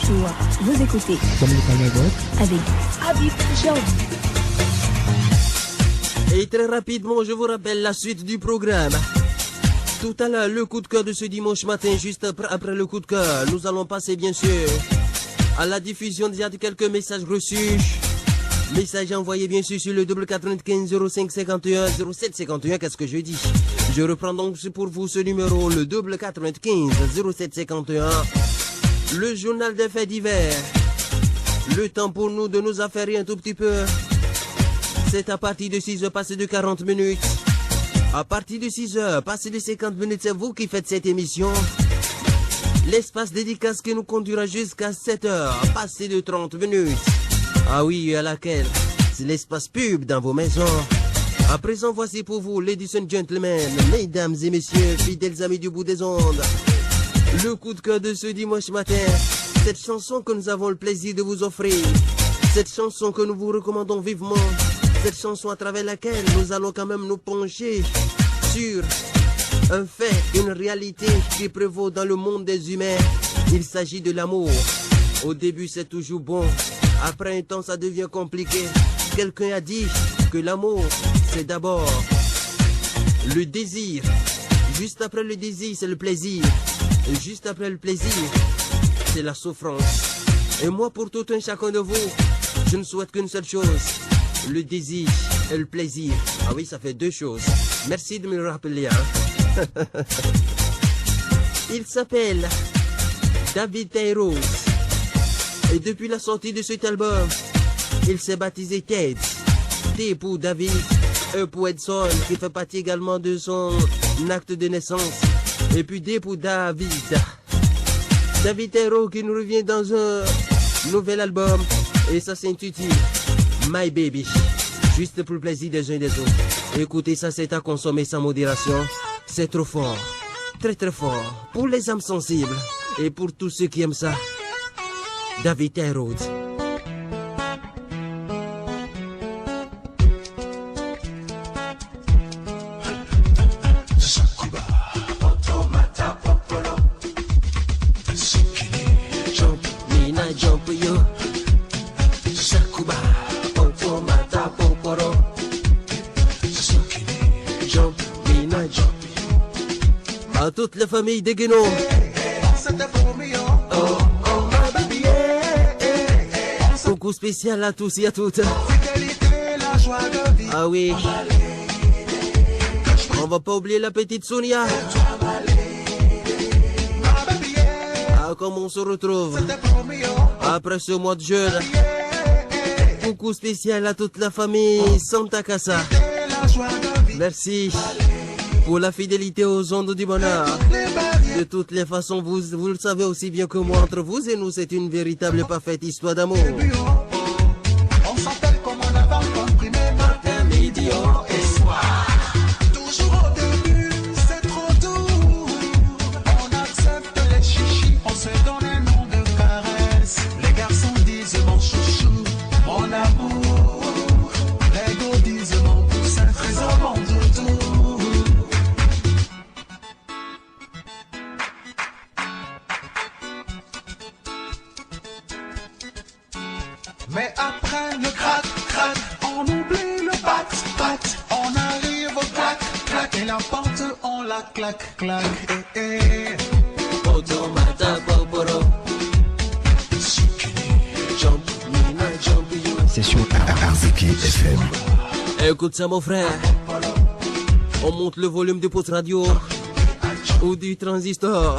Bonjour, vous écoutez avec Habib Jordi. Et très rapidement, je vous rappelle la suite du programme. Tout à l'heure, le coup de cœur de ce dimanche matin, juste après le coup de cœur, nous allons passer bien sûr à la diffusion déjà de quelques messages reçus. Messages envoyés bien sûr sur le 95 05 51 07 51. Qu'est-ce que je dis? Je reprends donc pour vous ce numéro, le 95 07 51. Le journal des faits divers. Le temps pour nous de nous affairer un tout petit peu. C'est à partir de 6h passé de 40 minutes. À partir de 6h passé de 50 minutes, c'est vous qui faites cette émission. L'espace dédicace qui nous conduira jusqu'à 7h passé de 30 minutes. Ah oui, à laquelle c'est l'espace pub dans vos maisons. À présent, voici pour vous, ladies and gentlemen, mesdames et messieurs, fidèles amis du bout des ondes, le coup de cœur de ce dimanche matin. Cette chanson que nous avons le plaisir de vous offrir. Cette chanson que nous vous recommandons vivement. Cette chanson à travers laquelle nous allons quand même nous pencher sur un fait, une réalité qui prévaut dans le monde des humains. Il s'agit de l'amour. Au début, c'est toujours bon. Après un temps, ça devient compliqué. Quelqu'un a dit que l'amour, c'est d'abord le désir. Juste après le désir, c'est le plaisir. Et juste après le plaisir, c'est la souffrance. Et moi, pour tout un chacun de vous, je ne souhaite qu'une seule chose. Le désir et le plaisir. Ah oui, ça fait deux choses. Merci de me le rappeler. Hein? Il s'appelle David Tyrose. Et depuis la sortie de cet album, il s'est baptisé Ted. T pour David, E pour Edson, qui fait partie également de son acte de naissance. Et puis D pour David. David Tyrose qui nous revient dans un nouvel album. Et ça s'intitule My Baby. Juste pour le plaisir des uns et des autres. Écoutez, ça c'est à consommer sans modération. C'est trop fort. Très très fort. Pour les âmes sensibles. Et pour tous ceux qui aiment ça. David Tyrose. À toute la famille des Guénons. Coucou spécial à tous et à toutes. Ah oui. On va pas oublier la petite Sonia. Ah, comme on se retrouve après ce mois de jeûne. Coucou spécial à toute la famille Santa Casa. Merci pour la fidélité aux ondes du bonheur. De toutes les façons, vous le savez aussi bien que moi, entre vous et nous, c'est une véritable et parfaite histoire d'amour. On s'appelle comme on a comprimé matin, midi et soir. Toujours au début, c'est trop doux. On accepte les chichis, on se donne un nom de caresse. Les garçons disent mon chouchou, mon amour. Les go disent mon poussin, trésor, mon doudou. Mais après le crac-crac, on oublie le bat-bat. On arrive au clac-clac et la porte on la clac-clac. Automata Poporo. C'est sur RZK FM. Écoute ça mon frère. On monte le volume du poste radio ou du transistor.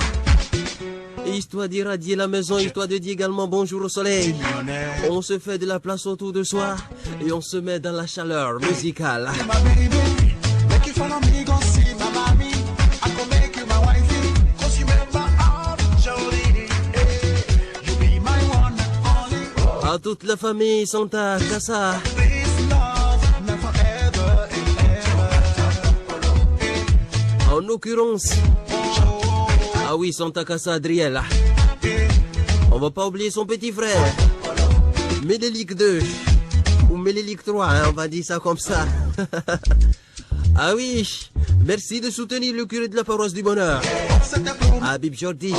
Histoire d'irradier la maison, histoire de dire également bonjour au soleil. On se fait de la place autour de soi et on se met dans la chaleur musicale. À toute la famille Santa Casa. En l'occurrence, ah oui, Santa Casa Adriel. On va pas oublier son petit frère. Mélélique 2. Ou Mélélique 3, hein, on va dire ça comme ça. Ah oui, merci de soutenir le curé de la paroisse du bonheur. Habib Jordi.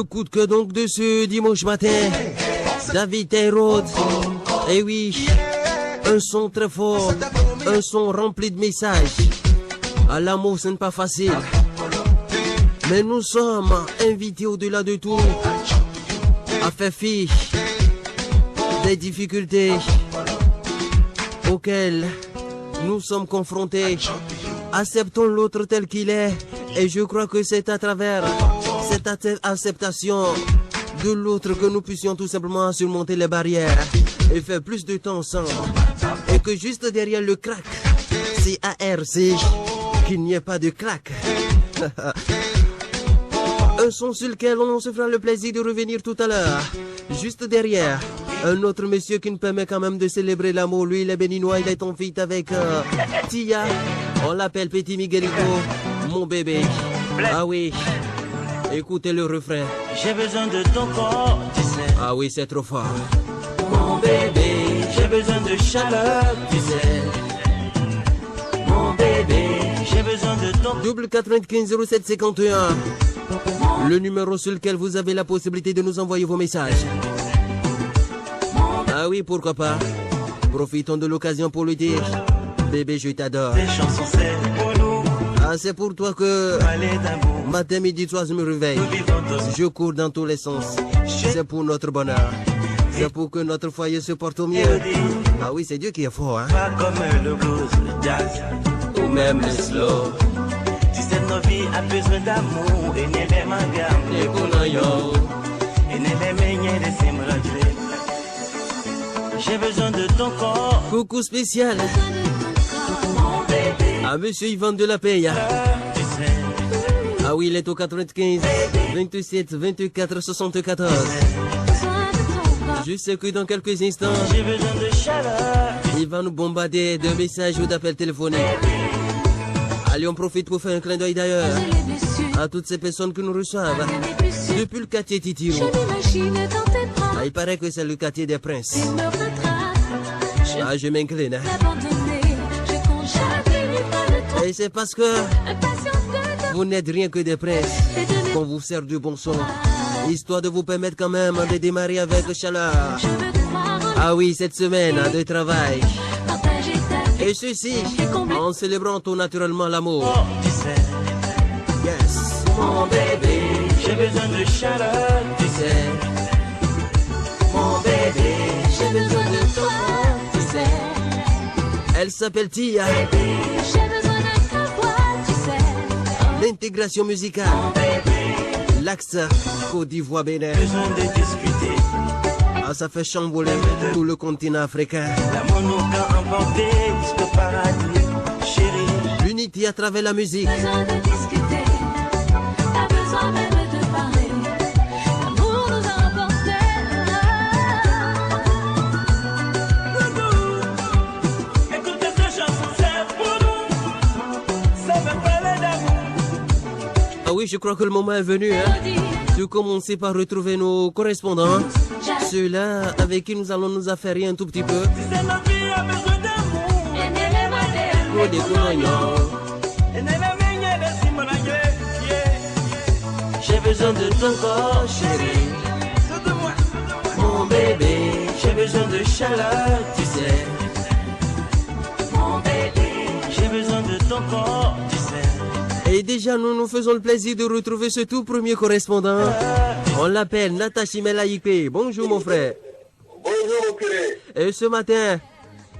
Le coup de cœur donc de ce dimanche matin, David Tayrod. Et oui, un son très fort, un son rempli de messages. À l'amour, ce n'est pas facile. Mais nous sommes invités au-delà de tout à faire fi des difficultés auxquelles nous sommes confrontés. Acceptons l'autre tel qu'il est. Et je crois que c'est à travers cette acceptation de l'autre que nous puissions tout simplement surmonter les barrières et faire plus de temps ensemble. Et que juste derrière le crack, C-A-R-C, qu'il n'y ait pas de claque. Un son sur lequel on se fera le plaisir de revenir tout à l'heure. Juste derrière, un autre monsieur qui nous permet quand même de célébrer l'amour. Lui, il est béninois, il est en feat avec Tia. On l'appelle Petit Miguelito, mon bébé. Ah oui, écoutez le refrain. J'ai besoin de ton corps, tu sais. Ah oui, c'est trop fort. Mon bébé, j'ai besoin de chaleur, tu sais. Mon bébé, j'ai besoin de ton corps. Double 95 07 51. Le numéro sur lequel vous avez la possibilité de nous envoyer vos messages. Ah oui, pourquoi pas. Profitons de l'occasion pour lui dire: bébé, je t'adore. Ces chansons, c'est pour nous. Ah, c'est pour toi que Aller d'amour, matin, midi, soir, je me réveille. nous vivons tous. Je cours dans tous les sens. C'est pour notre bonheur. C'est pour que notre foyer se porte au mieux. Ah oui, c'est Dieu qui est fort, hein. Pas comme le blues, le jazz, ou même le slow. Tu sais, notre vie a besoin d'amour. Et n'est pas ma gamme, et pour nous, yo. Et n'est pas meilleur de s'aimer. J'ai besoin de ton corps. Coucou spécial à monsieur Yvan de la Paye. Tu sais, Ah oui, il est au 95 27 24 74. Je sais que dans quelques instants, j'ai besoin de chaleur. il va nous bombarder de messages ou d'appels téléphoniques. Allez, on profite pour faire un clin d'œil d'ailleurs à toutes ces personnes que nous reçoivent depuis le quartier Titiro. Ah, il paraît que c'est le quartier des Princes. Ah, je m'incline, hein. Et c'est parce que vous n'êtes rien que des princes qu'on vous sert du bon son, histoire de vous permettre quand même de démarrer avec chaleur. Ah oui, cette semaine de travail. Et ceci en célébrant tout naturellement l'amour. Tu sais, Yes. mon bébé, j'ai besoin de chaleur. Tu sais, mon bébé, j'ai besoin de toi. Tu sais, Elle s'appelle Tia. J'ai besoin de ta voix, tu sais. L'intégration musicale. L'axe Côte d'Ivoire Bénin. besoin de discuter. Ah, ça fait chambouler tout le continent africain. L'amour nous a emporté jusqu'au paradis. Chérie, L'unité à travers la musique. Besoin de discuter. Pas besoin même de parler. L'amour nous a emportés. écoute cette chanson, c'est pour nous. Ça veut parler d'amour. Ah oui, je crois que le moment est venu, hein, de commencer par retrouver nos correspondants. Ceux-là avec qui nous allons nous affairer un tout petit peu. C'est notre vie a besoin d'amour. Oh, des cognons. Et n'est pas meilleur de s'aimer. J'ai besoin de ton corps, chérie. Soude-moi, mon bébé. J'ai besoin de chaleur, tu sais. Mon bébé, j'ai besoin de ton corps, tu sais. Et déjà, nous nous faisons le plaisir de retrouver ce tout premier correspondant. On l'appelle Natashimela Ikpe. Bonjour mon frère. Bonjour mon curé, Et ce matin,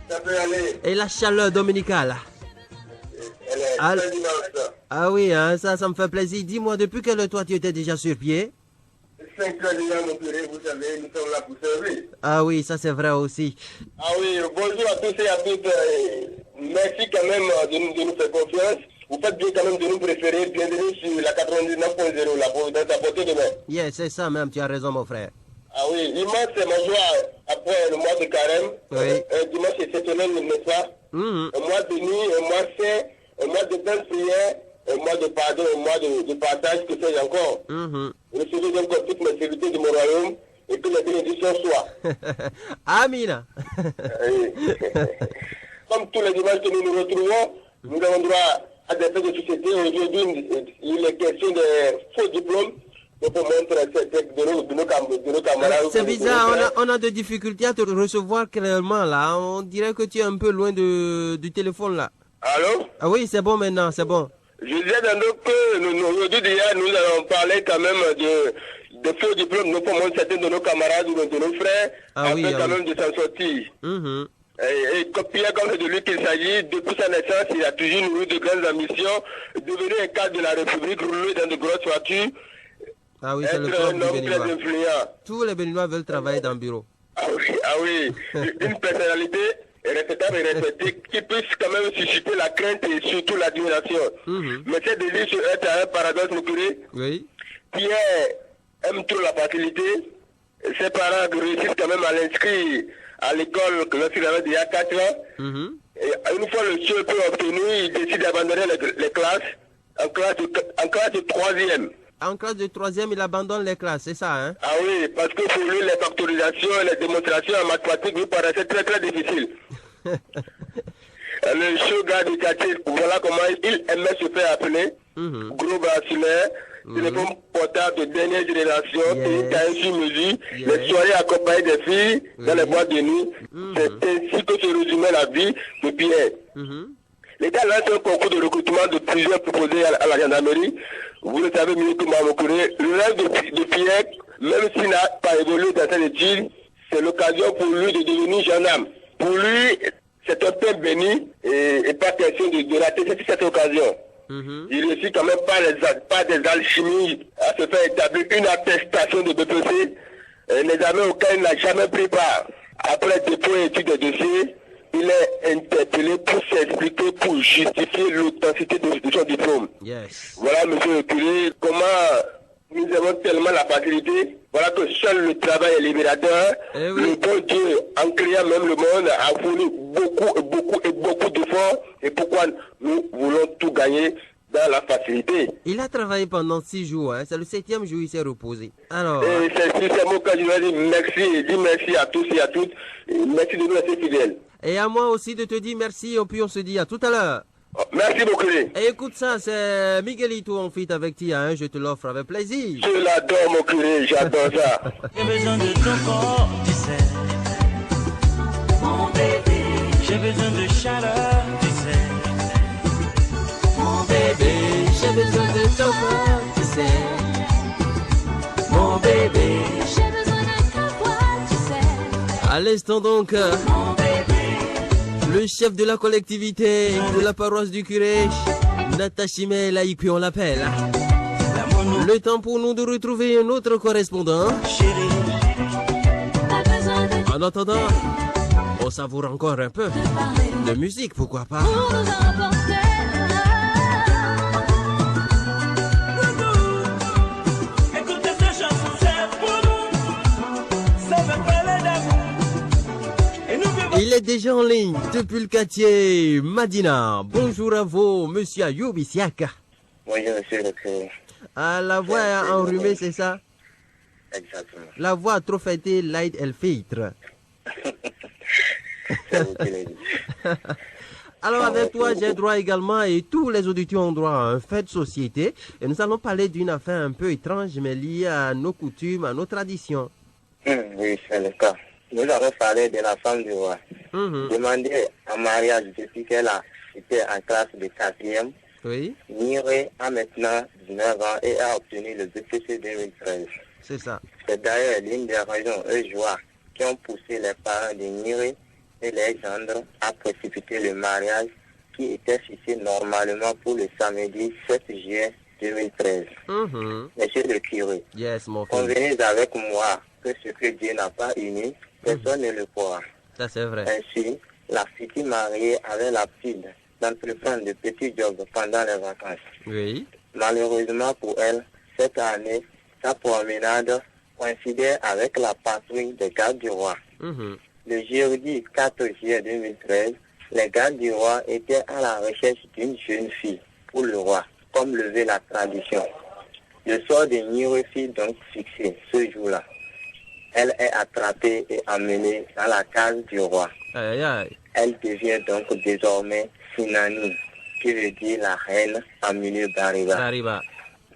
ça peut aller, et la chaleur dominicale. elle est Al- très dimanche. Ah oui, hein, ça me fait plaisir. Dis-moi, depuis quelle heure toi tu étais déjà sur pied? 5 heures déjà mon curé, vous savez, nous sommes là pour servir. Ah oui, ça c'est vrai aussi. Ah oui, bonjour à tous et à toutes, merci quand même de nous faire confiance. Vous faites bien quand même de nous préférer, bienvenue sur la 99.0, la Providence à portée de main. Yes, c'est ça même, tu as raison mon frère. Ah oui, dimanche c'est ma joie après le mois de carême. Oui. Dimanche c'est exceptionnel, n'est-ce pas? Mhm. Un mois de nuit, un mois saint, un mois de pleine prière, un mois de pardon, un mois de partage, que sais-je encore. Mhm. Recevez donc toutes mes serviteurs de mon royaume et que les bénédictions soient. Amina. Oui. Comme tous les dimanches que nous nous retrouvons, nous avons droit à des faits de société. Aujourd'hui, il est question des faux diplômes. pour montrer de nos camarades. C'est bizarre, on a des difficultés à te recevoir clairement là. On dirait que tu es un peu loin du téléphone là. Allô? Ah oui, c'est bon maintenant, c'est bon. Je disais que aujourd'hui déjà, nous allons parler quand même de faux diplômes, nous pour montrer certains de nos camarades ou de nos frères, afin quand même de s'en sortir. Et Pierre, comme c'est de lui qu'il s'agit, depuis sa naissance, il a toujours nourri de grandes ambitions, devenir un cadre de la République, rouler dans de grosses voitures, ah oui, c'est le être un club homme très influent. Tous les Béninois veulent travailler dans le bureau. Ah oui. Une personnalité respectable et respectée qui puisse quand même susciter la crainte et surtout l'admiration. Mais c'est de lui être un paradoxe, mon curé. Oui. Pierre aime trop la facilité. Ses parents réussissent quand même à l'inscrire à l'école lorsqu'il avait déjà 4 ans. Et une fois le seul peu obtenu, il décide d'abandonner les classes en classe de 3e. En classe de 3e, il abandonne les classes, c'est ça, hein? Ah oui, parce que pour lui, les factorisations et les démonstrations en mathématiques lui paraissaient très très difficiles. Le show gars du quartier, voilà comment il aimait se faire appeler. Gros bracelet, téléphone portable de dernière génération, cahier sur mesure, les soirées accompagnées des filles dans les boîtes de nuit. C'est ainsi que se résumait la vie de Pierre. L'État lance un concours de recrutement de plusieurs proposés à la gendarmerie. Vous le savez mieux que moi, mon collègue. Le rêve de Pierre, même s'il n'a pas évolué dans cette étude, c'est l'occasion pour lui de devenir gendarme. Pour lui, c'est un peu béni et pas question de rater cette occasion. Il réussit quand même par des alchimies à se faire établir une attestation de BPC, l'examen auquel il n'a jamais pris part. Après dépôt et étude des dossiers, il est interpellé pour s'expliquer, pour justifier l'authenticité de son diplôme. Voilà, monsieur le curé, comment nous avons tellement la facilité. Voilà que seul le travail est libérateur. Le bon Dieu, en créant même le monde, a fourni beaucoup d'efforts. Et pourquoi nous voulons tout gagner dans la facilité? Il a travaillé pendant 6 jours, hein. C'est le 7e jour, il s'est reposé. Alors. Et c'est sur ces mots que je vais dire merci, et dire merci à tous et à toutes. Et merci de nous rester fidèles. Et à moi aussi de te dire merci, et puis on se dit à tout à l'heure. Merci beaucoup. Et écoute ça, c'est Miguelito en feat avec Tia, hein, je te l'offre avec plaisir. Je l'adore, mon curé, j'adore ça. J'ai besoin de ton corps, tu sais. Mon bébé, J'ai besoin de chaleur, tu sais. mon bébé, J'ai besoin de ton corps, tu sais. Mon bébé. j'ai besoin de ta voix, tu sais. À l'instant donc, Mon bébé, le chef de la collectivité de la paroisse du curé, Natashime Laïpi, on l'appelle. Le temps pour nous de retrouver un autre correspondant. Chérie, t'as besoin de En attendant, on savoure encore un peu parler de musique, pourquoi pas. pour nous emporter. écoutez cette chanson, c'est pour nous. Ça veut parler d'amour. Et nous vivons. Il est déjà en ligne depuis le quartier Madina. Bonjour à vous, monsieur Ayoub Isiaka. Bonjour, monsieur le curé. Ah, la voix est enrhumée, c'est ça? Exactement. La voix a trop fêté l'aide el filtre. C'est vous qui l'avez dit. Alors avec toi, j'ai droit également, et tous les auditeurs ont droit à un fait de société. Et nous allons parler d'une affaire un peu étrange, mais liée à nos coutumes, à nos traditions. Oui, c'est le cas. Nous avons parlé de la femme du roi. Demandée en mariage depuis qu'elle a été en classe de 4e. Oui, Niré a maintenant 19 ans et a obtenu le BPC 2013. c'est ça. C'est d'ailleurs l'une des raisons et joies qui ont poussé les parents de Niré et les gendres à précipiter le mariage qui était fixé normalement pour le samedi 7 juillet 2013. Monsieur le curé, Yes, mon fils. convenez avec moi que ce que Dieu n'a pas uni, personne ne le pourra. Ça, c'est vrai. Ainsi, la future mariée avait l'habitude d'entreprendre de petits jobs pendant les vacances. Oui. Malheureusement pour elle, cette année, sa promenade coïncidait avec la patrouille des gardes du roi. Le jeudi 4 juillet 2013, les gardes du roi étaient à la recherche d'une jeune fille pour le roi, comme le veut la tradition. Le sort de Niro fut donc fixé ce jour-là. Elle est attrapée et emmenée dans la case du roi. Aïe, aïe. Elle devient donc désormais Sinani, qui veut dire la reine en milieu Bariba, Ça arrive.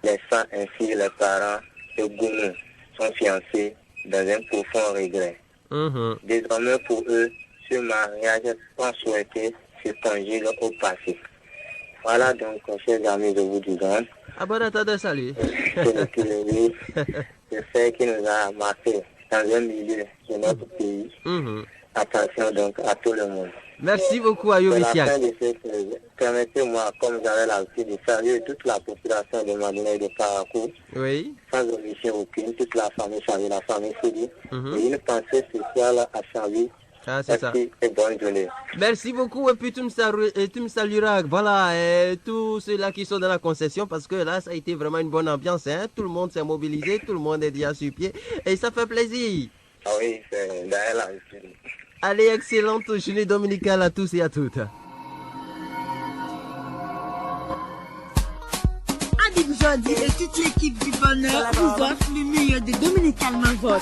laissant ainsi les parents de Goumou sont fiancés dans un profond regret. Désormais pour eux, ce mariage sans souhaiter se conjugue au passé. Voilà donc, chers amis de vous du Grand. Salut. C'est fait qui nous a marqué dans un milieu de notre pays. Attention donc à tout le monde. Merci beaucoup à Yovisiak. Permettez-moi, comme j'avais l'habitude de saluer toute la population de Madina et de Parakou, oui. Sans omission aucune, toute la famille Chavi, la famille Sidi, et une pensée spéciale à Chavi. Ah, c'est ça. Et bonne journée. Merci beaucoup et puis tu me salueras, voilà, tous ceux-là qui sont dans la concession parce que là ça a été vraiment une bonne ambiance, hein? Tout le monde s'est mobilisé, tout le monde est déjà sur pied et ça fait plaisir. Ah oui, c'est d'ailleurs. Allez, excellente journée dominicale à tous et à toutes. Adib Jordi et toute l'équipe du bonheur vous offre le meilleur des Dominical Mavot.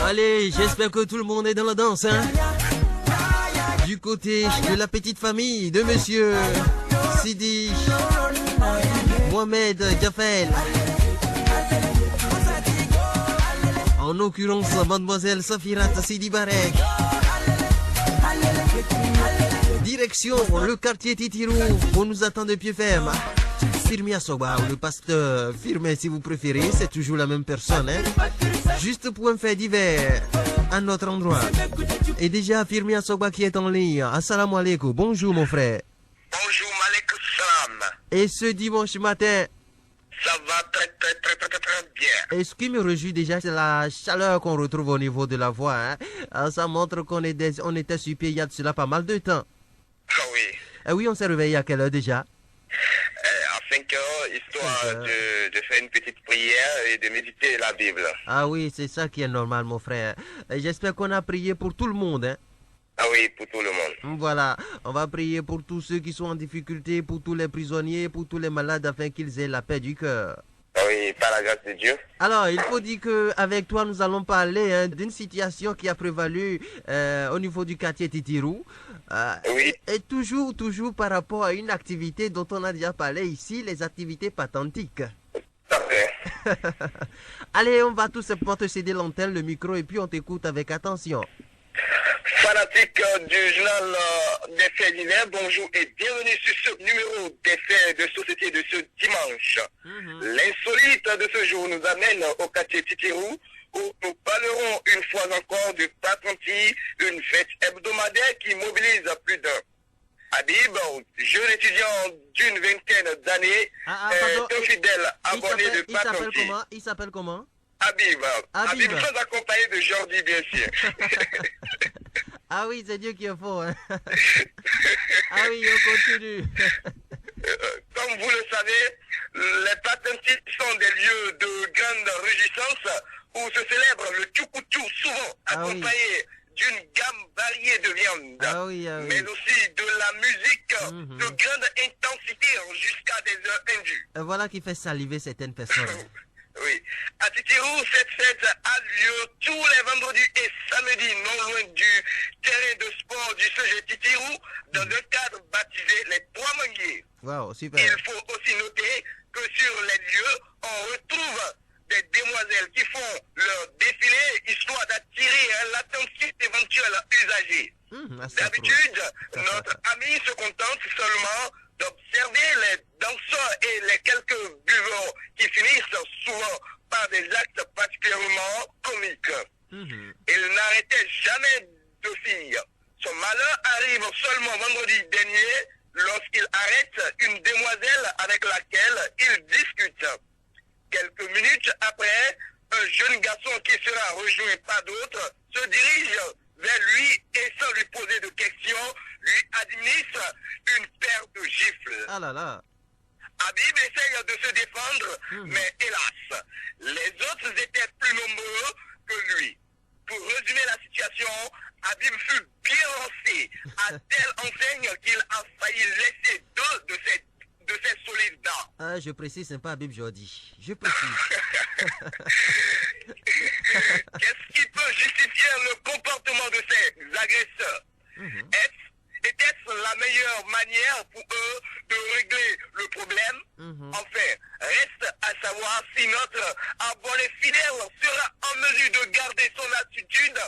Allez, j'espère que tout le monde est dans la danse, hein? Du côté de la petite famille de monsieur Sidi Mohamed Jafel. En l'occurrence, mademoiselle Safirat Sidi Barek. Direction le quartier Titirou, on nous attend de pied ferme. Firmia Soba ou le pasteur Firmé si vous préférez, c'est toujours la même personne, hein? Juste pour un fait divers à notre endroit. Et déjà Firmia Soba qui est en ligne. Assalamu alaikum, bonjour mon frère. Bonjour, Malik Salam. Et ce dimanche matin, ça va très bien. Et ce qui me réjouit déjà, c'est la chaleur qu'on retrouve au niveau de la voix, hein? Ça montre qu'on était sur pied il y a de cela pas mal de temps. Ah oui. Oui, on s'est réveillé à quelle heure déjà? À 5 heures, histoire de faire une petite prière et de méditer la Bible. Ah oui, c'est ça qui est normal, mon frère. J'espère qu'on a prié pour tout le monde, hein? Ah oui, pour tout le monde. Voilà, on va prier pour tous ceux qui sont en difficulté, pour tous les prisonniers, pour tous les malades, afin qu'ils aient la paix du cœur. Ah oui, par la grâce de Dieu. Alors, il faut dire qu'avec toi, nous allons parler d'une situation qui a prévalu au niveau du quartier Titirou. Oui. Et toujours par rapport à une activité dont on a déjà parlé ici, les activités patentiques. Parfait. Allez, on va tout simplement te céder l'antenne, le micro, et puis on t'écoute avec attention. Fanatiques du journal des faits divers, bonjour et bienvenue sur ce numéro des faits de société de ce dimanche. L'insolite de ce jour nous amène au quartier Titirou, où nous parlerons une fois encore du Patenti, une fête hebdomadaire qui mobilise plus d'un. Habib, jeune étudiant d'une vingtaine d'années, est un fidèle abonné de Patenti. Il s'appelle comment? Habib, sans accompagné de Jordi, bien sûr. Ah oui, c'est Dieu qui est fort. Hein? Ah oui, on continue. Comme vous le savez, les Patentis sont des lieux de grande réjouissance où se célèbre le tchoukou-tchou, souvent accompagné d'une gamme variée de viande, mais aussi de la musique de grande intensité jusqu'à des heures indues. Voilà qui fait saliver certaines personnes. Oui. À Titirou, cette fête a lieu tous les vendredis et samedis, non loin du terrain de sport du CG Titirou, dans un cadre baptisé les Trois Manguiers. Wow, super. Il faut aussi noter que sur les lieux, on retrouve des demoiselles qui font leur défilé, histoire d'attirer l'attention éventuelle usagers. D'habitude, notre ami se contente seulement d'observer les danseurs et les quelques buveurs qui finissent souvent par des actes particulièrement comiques. Il n'arrêtait jamais de filles. Son malheur arrive seulement vendredi dernier lorsqu'il arrête une demoiselle avec laquelle il discute. Quelques minutes après, un jeune garçon qui sera rejoint par d'autres se dirige vers lui et sans lui poser de questions, lui administre une paire de gifles. Ah là là. Habib essaye de se défendre, mais hélas, les autres étaient plus nombreux que lui. Pour résumer la situation, Habib fut bien lancé à telle enseigne qu'il a failli laisser deux de ses solides dents. Ah, je précise, c'est pas Habib Jordi. Je précise. Qu'est-ce qui peut justifier le comportement de ces agresseurs? Était-ce la meilleure manière pour eux de régler le problème? Enfin, reste à savoir si notre abonné fidèle sera en mesure de garder son attitude,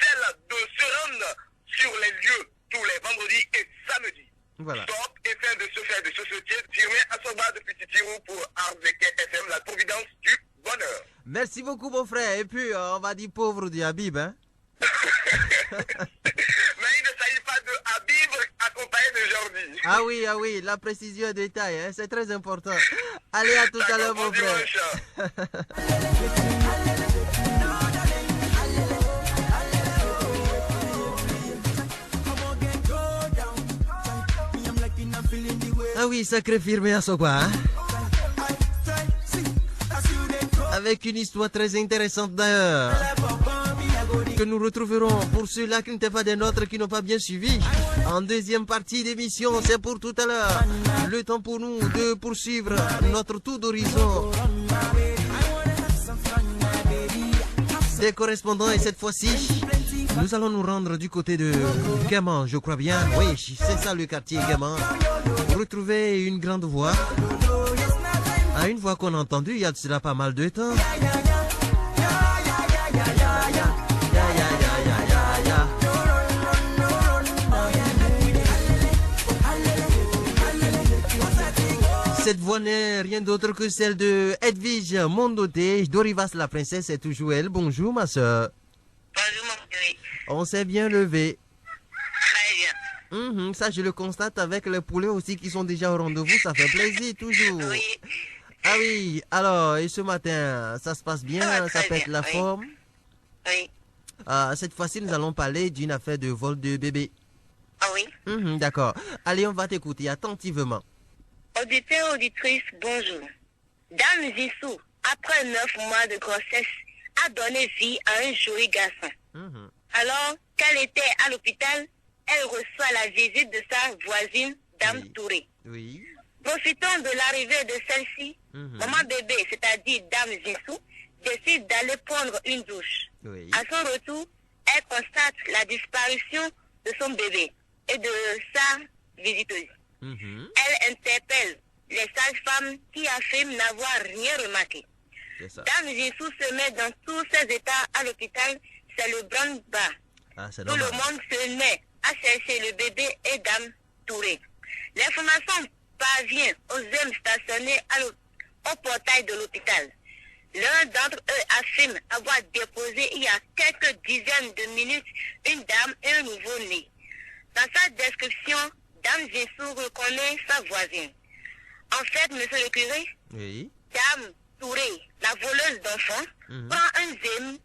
celle de se rendre sur les lieux tous les vendredis et samedis. Voilà. Stop et fin de ce fait de société, firmé à son bas de Petit Tirou pour RZK FM, la providence du bonheur. Merci beaucoup, mon frère. Et puis, on va dire pauvre du Habib, hein? Mais il ne s'agit pas de Habib accompagné de Jordi. Ah oui, la précision et détail, hein, c'est très important. Allez, à tout à l'heure, mon frère. Ah oui, sacré firmé à Sokwa, hein? Avec une histoire très intéressante d'ailleurs, que nous retrouverons pour ceux-là qui n'étaient pas des nôtres, qui n'ont pas bien suivi. En deuxième partie d'émission, c'est pour tout à l'heure. Le temps pour nous de poursuivre notre tour d'horizon des correspondants. Et cette fois-ci, nous allons nous rendre du côté de Gaman, je crois bien. Oui, c'est ça le quartier Gaman. Retrouver une grande voix. Ah, une voix qu'on a entendue il y a de cela pas mal de temps. Cette voix n'est rien d'autre que celle de Edwige Mondoté. Dorivas la princesse, c'est toujours elle. Bonjour ma soeur. Bonjour mon chéri. On s'est bien levé. Très bien. Ça je le constate avec les poulets aussi qui sont déjà au rendez-vous. Ça fait plaisir toujours. Oui. Ah oui, alors et ce matin ça se passe bien, ça pète la forme. Oui. Cette fois-ci nous allons parler d'une affaire de vol de bébé. Ah oui. D'accord. Allez, on va t'écouter attentivement. Auditeurs, auditrices, bonjour. Dame Zissou, après 9 mois de grossesse, a donné vie à un joli garçon. Alors qu'elle était à l'hôpital, elle reçoit la visite de sa voisine, Dame Touré. Oui. Profitant de l'arrivée de celle-ci, maman bébé, c'est-à-dire Dame Zissou, décide d'aller prendre une douche. Oui. À son retour, elle constate la disparition de son bébé et de sa visiteuse. Elle interpelle les sages-femmes qui affirment n'avoir rien remarqué. Dame Zissou se met dans tous ses états à l'hôpital, c'est le branle-bas. Tout le monde se met à chercher le bébé et Dame Touré. L'information parvient aux hommes stationnés au portail de l'hôpital. L'un d'entre eux affirme avoir déposé il y a quelques dizaines de minutes une dame et un nouveau-né. Dans sa description, Dame Zissou reconnaît sa voisine. En fait, monsieur le curé, Dame Touré, la voleuse d'enfants, prend un zème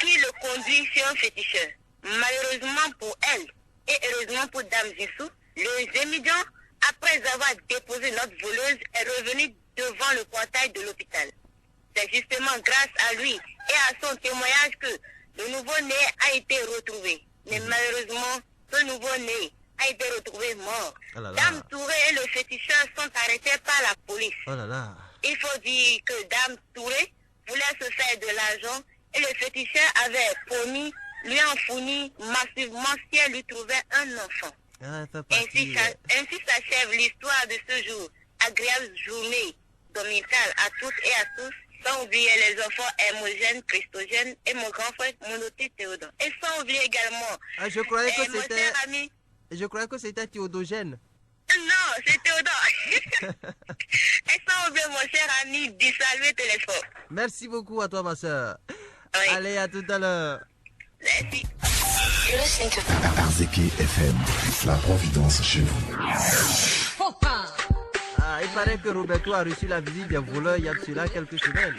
qui le conduit chez un féticheur. Malheureusement pour elle et heureusement pour Dame Zissou, le zémidon, après avoir déposé notre voleuse, est revenu devant le portail de l'hôpital. C'est justement grâce à lui et à son témoignage que le nouveau-né a été retrouvé. Mais malheureusement, ce nouveau-né a été retrouvé mort. Dame Touré et le féticheur sont arrêtés par la police. Il faut dire que Dame Touré voulait se faire de l'argent et le féticheur avait promis lui en fournir massivement si elle lui trouvait un enfant. Ainsi s'achève l'histoire de ce jour. Agréable journée dominicale à toutes et à tous, sans oublier les enfants hémogènes, christogènes et mon grand frère Monoté Théodore. Et sans oublier également je croyais que c'était Théodogène. Non, c'est Théodore. Est-ce bien, mon cher ami, dit saluer téléphone. Merci beaucoup à toi, ma soeur. Oui. Allez, à tout à l'heure. Merci. Arziki FM, la Providence chez vous. Ah, il paraît que Roberto a reçu la visite des voleurs il y a de cela quelques semaines.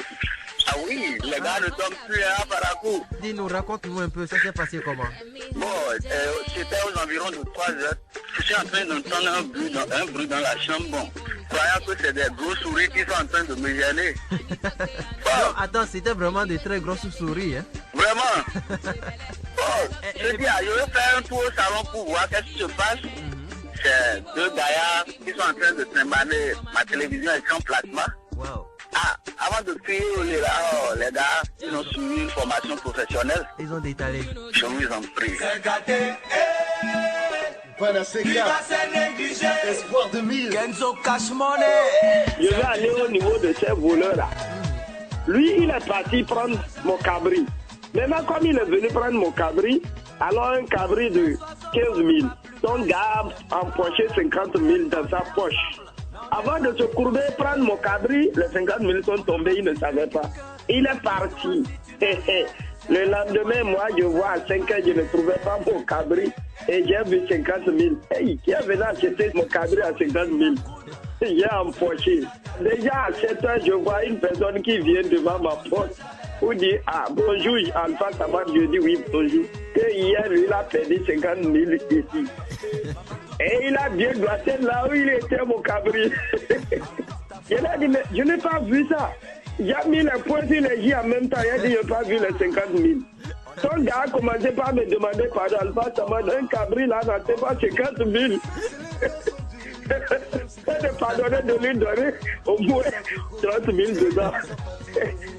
Ah oui, les gars ne tombent plus à Paracou. Dis-nous, raconte-nous un peu, ça s'est passé comment? Bon, c'était aux environs de 3 heures. Je suis en train d'entendre un bruit dans la chambre. Bon, croyant que c'est des gros souris qui sont en train de me gêner. Non, attends, c'était vraiment des très grosses souris, hein? Vraiment. Bon, je dis, je vais faire un tour au salon pour voir qu'est-ce qui se passe. C'est deux gaillards qui sont en train de trimballer ma télévision écran plasma. Wow. Ah, avant de crier les gars, ils ont suivi une formation professionnelle. Ils ont détalé. Je vous en prie. Espoir de mille. Kenzo Cash Money. Je vais aller au niveau de ces voleurs-là. Lui, il est parti prendre mon cabri. Maintenant, comme il est venu prendre mon cabri, alors un cabri de 15 000. Son gars a empoché 50 000 dans sa poche. Avant de se courber, prendre mon cabri, les 50 000 sont tombés, il ne savait pas. Il est parti. Le lendemain, moi, je vois à 5 heures, je ne trouvais pas mon cabri et j'ai vu 50 000. Hey, qui est venu acheter mon cabri à 50 000? J'ai empoché. Déjà à 7 heures, je vois une personne qui vient devant ma porte. Ou dit, ah, bonjour, Alpha Samad, je dis oui, bonjour. Que hier, lui, il a perdu 50 000 ici. Et il a bien glacé là où il était, mon cabri. Il a dit, mais je n'ai pas vu ça. J'ai mis les points sur les J en même temps, il a dit, je n'ai pas vu les 50 000. Son gars a commencé par me demander, pardon, Alpha Samad, un cabri là, n'a pas 50 000. C'est de pardonner, de lui donner au moins 30 000 dedans.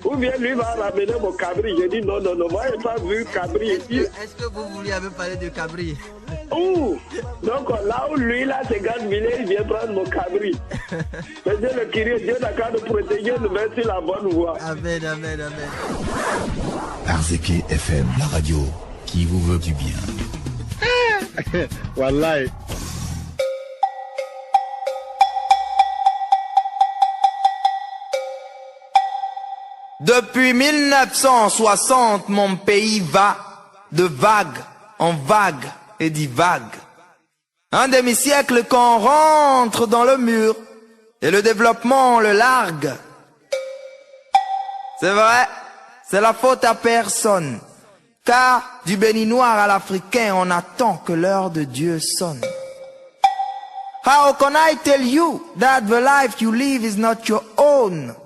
Ou bien lui va ramener mon cabri. J'ai dit non, moi je n'ai pas vu cabri ici. Est-ce que vous lui avez parlé de cabri? Ouh, donc là où lui, là, 50 000, il vient prendre mon cabri. Mais Dieu le Kyrie, Dieu d'accord de protéger, nous met sur la bonne voie. Amen, amen, amen. Arziki FM, la radio qui vous veut du bien. Wallahi. Depuis 1960, mon pays va de vague en vague et divague. Un demi-siècle qu'on rentre dans le mur et le développement le largue. C'est vrai, c'est la faute à personne. Car du béninoir à l'africain, on attend que l'heure de Dieu sonne. How can I tell you that the life you live is not your own?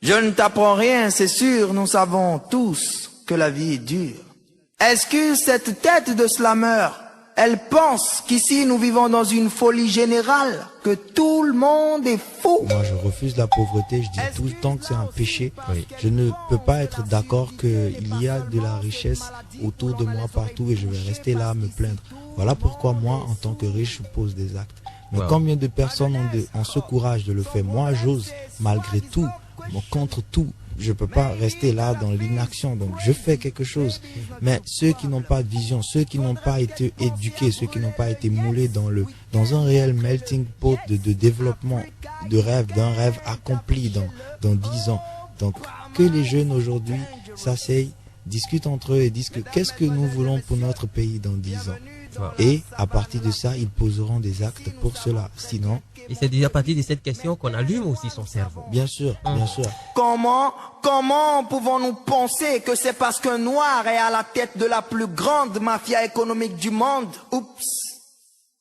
Je ne t'apprends rien, c'est sûr, nous savons tous que la vie est dure. Excuse cette tête de slammer, elle pense qu'ici nous vivons dans une folie générale, que tout le monde est fou. Moi je refuse la pauvreté, je dis tout le temps que c'est un péché. Oui. Je ne peux pas être d'accord qu'il y a de la richesse autour de moi partout et je vais rester là à me plaindre. Voilà pourquoi moi, en tant que riche, je pose des actes. Mais combien de personnes ont ce courage de le faire? Moi j'ose, malgré tout. Bon, contre tout, je peux pas rester là dans l'inaction, donc je fais quelque chose. Mais ceux qui n'ont pas de vision, ceux qui n'ont pas été éduqués, ceux qui n'ont pas été moulés dans un réel melting pot de développement, d'un rêve accompli dans 10 ans. Donc que les jeunes aujourd'hui s'asseyent, discutent entre eux et disent qu'est-ce que nous voulons pour notre pays dans 10 ans. Et à partir de ça, ils poseront des actes pour cela. Sinon... Et c'est déjà à partir de cette question qu'on allume aussi son cerveau. Bien sûr, bien sûr. Comment pouvons-nous penser que c'est parce qu'un noir est à la tête de la plus grande mafia économique du monde,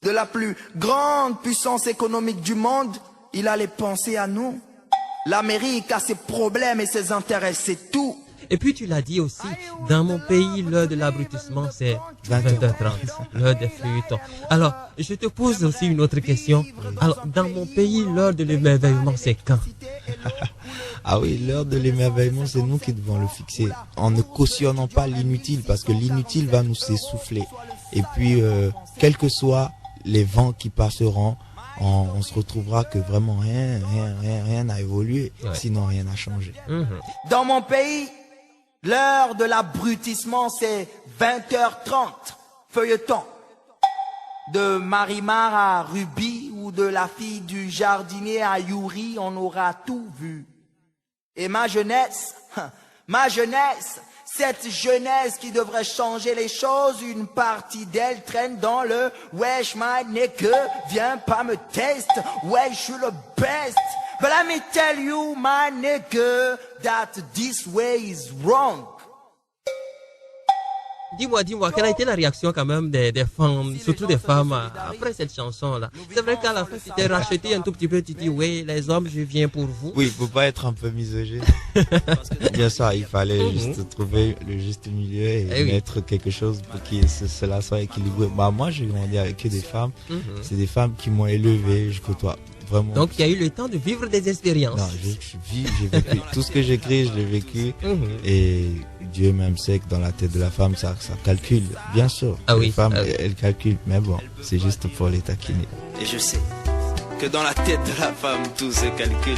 de la plus grande puissance économique du monde, il allait penser à nous? L'Amérique a ses problèmes et ses intérêts, c'est tout. Et puis tu l'as dit aussi, dans mon pays, l'heure de l'abrutissement, c'est 20h30, l'heure des feuilletons. Alors, je te pose aussi une autre question. Alors, dans mon pays, l'heure de l'émerveillement, c'est quand? Ah oui, l'heure de l'émerveillement, c'est nous qui devons le fixer, en ne cautionnant pas l'inutile, parce que l'inutile va nous essouffler. Et puis, quels que soient les vents qui passeront, on se retrouvera que vraiment rien n'a évolué, sinon rien n'a changé. Dans mon pays, l'heure de l'abrutissement, c'est 20h30, feuilleton. De Marimar à Ruby ou de la fille du jardinier à Yuri, on aura tout vu. Et ma jeunesse, cette jeunesse qui devrait changer les choses, une partie d'elle traîne dans le wesh my nigga, viens pas me test, ouais je suis le best. But let me tell you my nigga that this way is wrong. Dis-moi, quelle a été la réaction quand même des femmes, surtout des femmes, après cette chanson-là? C'est vrai qu'à la fin, tu t'es racheté un tout petit peu, tu dis, oui, les hommes, je viens pour vous. Oui, faut pas être un peu misogyne. Bien sûr, il fallait juste trouver le juste milieu et mettre quelque chose pour que cela soit équilibré. Bah, moi, j'ai grandi avec des femmes. C'est des femmes qui m'ont élevé, je côtoie. Vraiment. Donc, il y a eu le temps de vivre des expériences. Non, j'ai vécu. Tout ce que j'écris, je l'ai vécu. Et Dieu même sait que dans la tête de la femme, ça calcule. Bien sûr. Les femmes, elles calculent. Mais bon, c'est juste pour les taquiner. Et je sais que dans la tête de la femme, tout se calcule.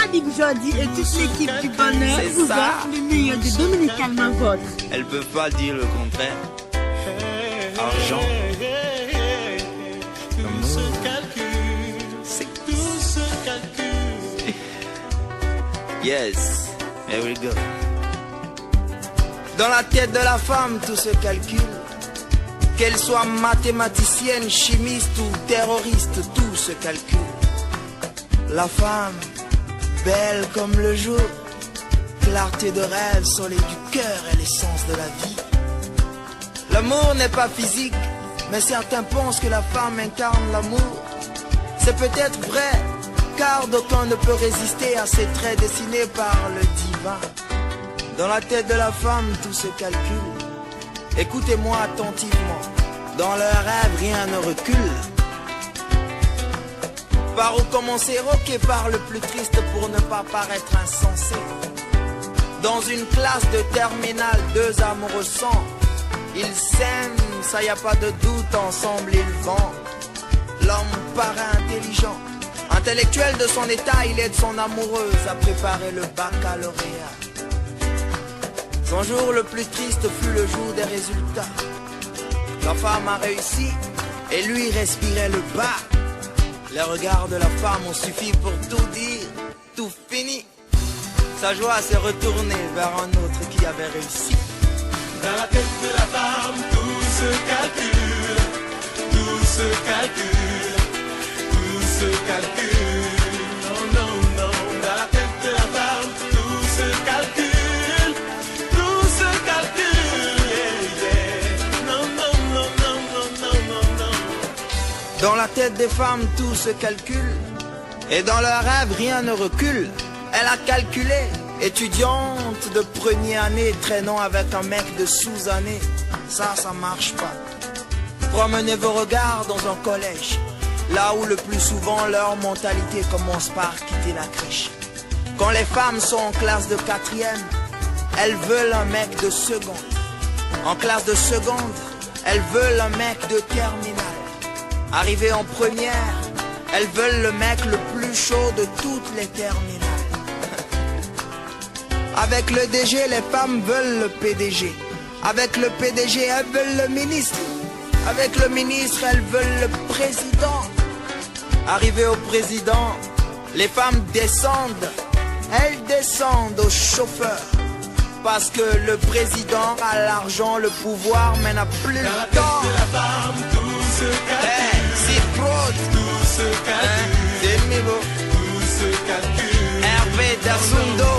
Adik Jordi et toute l'équipe du bonheur vous offrent le meilleur de Dominicalement Votre. Elles peuvent pas dire le contraire. Argent. Yes, here we go. Dans la tête de la femme, tout se calcule. Qu'elle soit mathématicienne, chimiste ou terroriste, tout se calcule. La femme, belle comme le jour, clarté de rêve, soleil du cœur et l'essence de la vie. L'amour n'est pas physique, mais certains pensent que la femme incarne l'amour. C'est peut-être vrai, car d'aucuns ne peut résister à ces traits dessinés par le divin. Dans la tête de la femme, tout se calcule. Écoutez-moi attentivement, dans leurs rêves, rien ne recule. Par où commencer, roquer par le plus triste pour ne pas paraître insensé. Dans une classe de terminale, deux amoureux sont. Ils s'aiment, ça y a pas de doute, ensemble ils vont. L'homme paraît intelligent. Intellectuel de son état, il aide son amoureuse à préparer le baccalauréat. Son jour le plus triste fut le jour des résultats. La femme a réussi et lui respirait le bas. Les regards de la femme ont suffi pour tout dire, tout fini. Sa joie s'est retournée vers un autre qui avait réussi. Dans la tête de la femme, tout se calcule, tout se calcule, tout se calcule. Non, non, non, dans la tête de la femme, tout se calcule, tout se calcule. Yeah, yeah. Non, non, non, non, non, non, non, non. Dans la tête des femmes, tout se calcule, et dans leurs rêves, rien ne recule. Elle a calculé. Étudiante de première année traînant avec un mec de sous-année, ça marche pas. Promenez vos regards dans un collège, là où le plus souvent leur mentalité commence par quitter la crèche. Quand les femmes sont en classe de quatrième, elles veulent un mec de seconde. En classe de seconde, elles veulent un mec de terminale. Arrivées en première, elles veulent le mec le plus chaud de toutes les terminales. Avec le DG, les femmes veulent le PDG. Avec le PDG, elles veulent le ministre. Avec le ministre, elles veulent le président. Arrivé au président, les femmes descendent. Elles descendent au chauffeur. Parce que le président a l'argent, le pouvoir, mais n'a plus le temps. La femme, tout se calcule. C'est prod. Tout se calcule. C'est Mibo. Tout se calcule. Hervé Darzundo.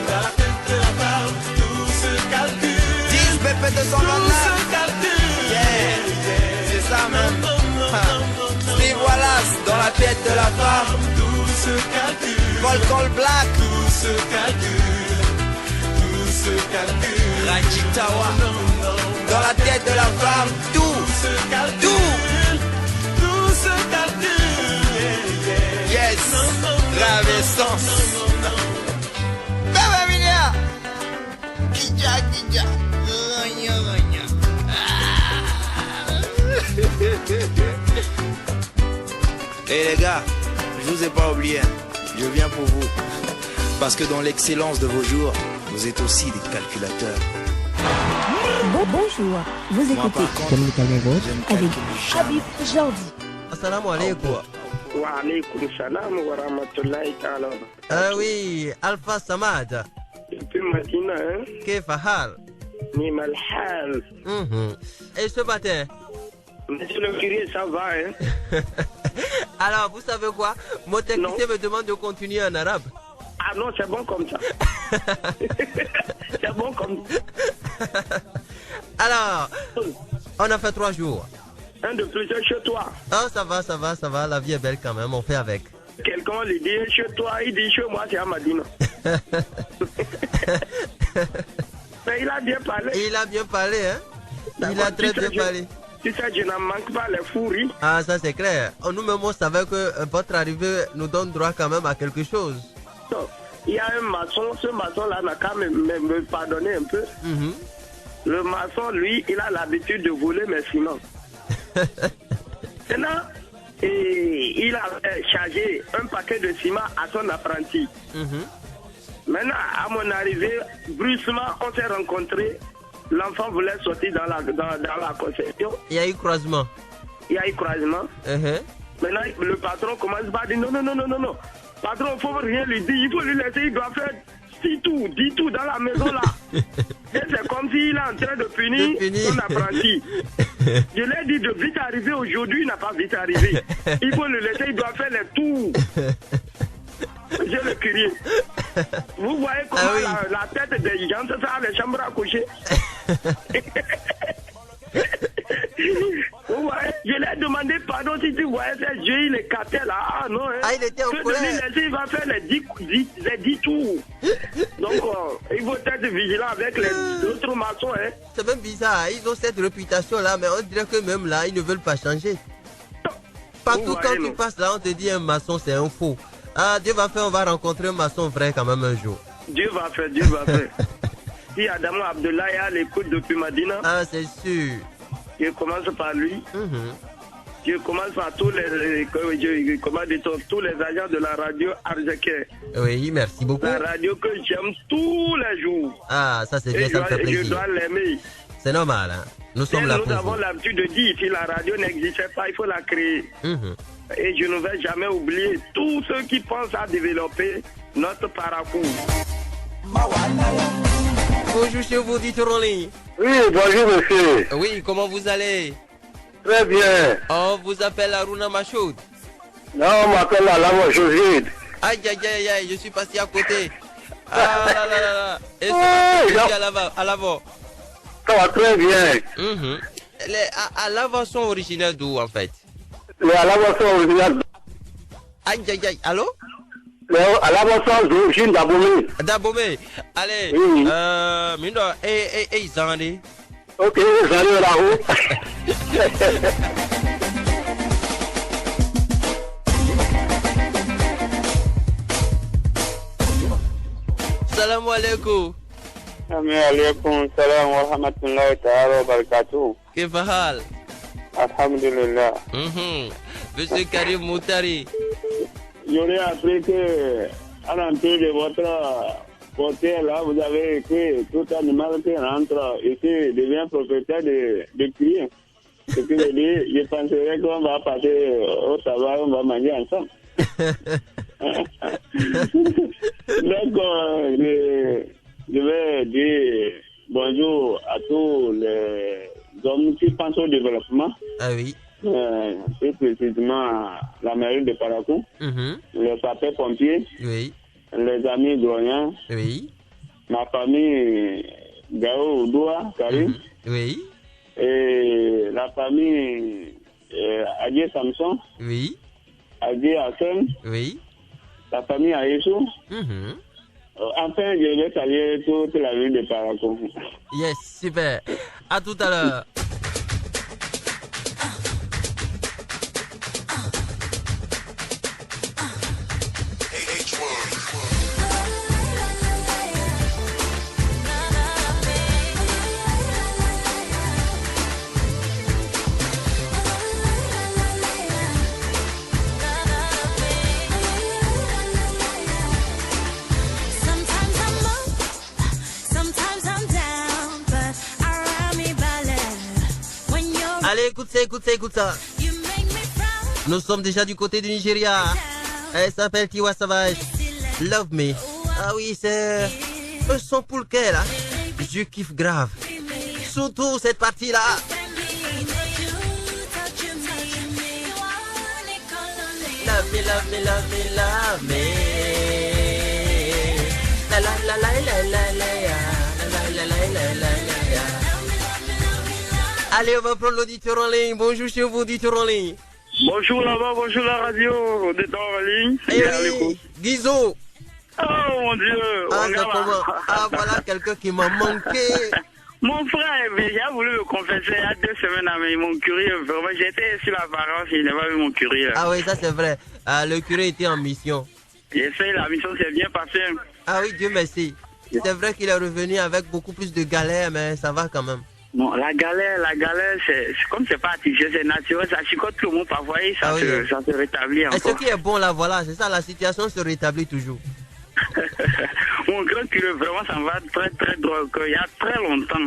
Dans la tête de la femme, tout se calcule. 10 BP 229. Tout se calcule. Yeah. C'est ça même. Steve Wallace dans la tête de la femme. Tout se calcule. Volcan Black. Tout se calcule. Tout se calcule. Rajitawa. Dans la tête de la femme. Tout se calcule. Tout se calcule. Yes. Grave essence. Baba Minia. Kija, kija. Ragna, ragna. Et les gars, je vous ai pas oublié, je viens pour vous. Parce que dans l'excellence de vos jours, vous êtes aussi des calculateurs. Bonjour, vous écoutez Dominicalement Votre avec Habib Jordi. Assalamu alaikum. Wa alaykoum salam wa rahmatullahi ta'ala. Ah oui, Alpha Samad. Depuis Madina, hein? كيف حال؟ Nima al-hal. Et ce matin? Monsieur le curé, ça va, hein? Alors, vous savez quoi? Mon technicien me demande de continuer en arabe. Ah non, c'est bon comme ça. C'est bon comme ça. Alors, on a fait 3 jours. Un de plus chez toi. Ah, ça va, la vie est belle quand même, on fait avec. Quelqu'un lui dit chez toi, il dit chez moi, c'est à Madina. Mais il a bien parlé. Il a bien parlé, hein? Il a très bien parlé. Tu sais, je n'en manque pas les fouris. Ah, ça c'est clair. Nous-mêmes, on savait que votre arrivée nous donne droit quand même à quelque chose. Il y a un maçon, ce maçon-là n'a qu'à me pardonner un peu. Le maçon, lui, il a l'habitude de voler mes ciments. Maintenant, il a chargé un paquet de ciment à son apprenti. Maintenant, à mon arrivée, brusquement, on s'est rencontrés. L'enfant voulait sortir dans la concession. Il y a eu croisement. Maintenant, le patron commence par dire non. Patron, il ne faut rien lui dire. Il faut lui laisser, il doit faire 10 tout dans la maison là. Et c'est comme s'il est en train de punir son apprenti. Je lui ai dit de vite arriver aujourd'hui, il n'a pas vite arrivé. Il faut le laisser, il doit faire les tours. J'ai le curé. Vous voyez comment la tête des gens, ça a les chambres à coucher. Ouais, je lui ai demandé pardon si tu voyais ces yeux, il écartait là. Ah non, hein. Il était en colère. Il va faire les 10 tours. Donc, il faut être vigilant avec les autres maçons. Hein. C'est même bizarre, ils ont cette réputation-là, mais on dirait que même là, ils ne veulent pas changer. Partout quand tu passes là, on te dit un maçon, c'est un faux. Ah, Dieu va faire, on va rencontrer un maçon vrai quand même un jour. Dieu va faire. Si Adamo Abdoulaye a l'écoute depuis Madina. Ah, c'est sûr. Je commence par lui. Je commence par tous les agents de la radio Arzeke. Oui, merci beaucoup. La radio que j'aime tous les jours. Ah, ça c'est bien, ça me fait plaisir. Je dois l'aimer. C'est normal, hein. Nous sommes là pour vous. Nous avons l'habitude de dire, si la radio n'existait pas, il faut la créer. Et je ne vais jamais oublier tous ceux qui pensent à développer notre parcours. Bonjour chez vous, dites Rolly. Oui, bonjour monsieur. Oui, comment vous allez? Très bien. On vous appelle Aruna Machoud. Non, on m'appelle Alavo Joside. Aïe, je suis passé à côté. Ah là. Et c'est à l'avant. Ça va très bien. Les Alavo sont originaires d'où en fait? Les Alavo sont originaires. Aïe, allô? Les Alavo sont d'origine d'Abomey. D'Abomey. Allez, Mindo, et Zandi. Ok, Zandi là-haut. Salam alaikum. Alaikum salam wa rahmatullahi ta'ala wa barakatuh. Kif hal? Alhamdulillah. Monsieur Karim Moutari. J'aurais appris que à l'entrée de votre portière là, vous avez écrit tout animal qui rentre ici devient propriétaire de clients. Ce qui veut dire, je penserais qu'on va passer au travail, on va manger ensemble. Donc, je vais dire bonjour à tous les hommes qui pensent au développement. Ah oui. Plus précisément la mairie de Parakou, les sapeurs-pompiers, oui. Les amis Grognans, oui. Ma famille Gao Oudoua, Karim, oui. Et la famille Adje Samson, oui. Adje Hassan, oui. La famille Aïssou. Enfin, je vais saluer toute la ville de Parakou. Yes, super. À tout à l'heure. Allez, écoute ça. Nous sommes déjà du côté du Nigeria. Elle s'appelle Tiwa Savage. Love Me. Ah oui, c'est un son pour lequel je kiffe grave. Surtout cette partie-là. Love me, love me, love me, love me. La la la la la la la la la la la. Allez, on va prendre l'auditeur en ligne. Bonjour chez vous, auditeur en ligne. Bonjour là-bas, bonjour la radio, auditeur en ligne. Eh oui, Guizot. Oh mon Dieu. Ah, voilà quelqu'un qui m'a manqué. Mon frère, j'ai voulu me confesser il y a 2 semaines à mon curé. Vraiment, j'étais sur l'apparence, il n'a pas vu mon curé. Ah oui, ça c'est vrai. Le curé était en mission. J'essaie, la mission s'est bien passée. Ah oui, Dieu merci. C'est vrai qu'il est revenu avec beaucoup plus de galères, mais ça va quand même. Non, la galère, c'est comme c'est pas artificiel, c'est naturel, ça chicote tout le monde parfois et ça, ça se rétablit encore. Et ce qui est bon là, voilà, c'est ça, la situation se rétablit toujours. Mon grand curé, vraiment, ça me va très très drôle. Il y a très longtemps,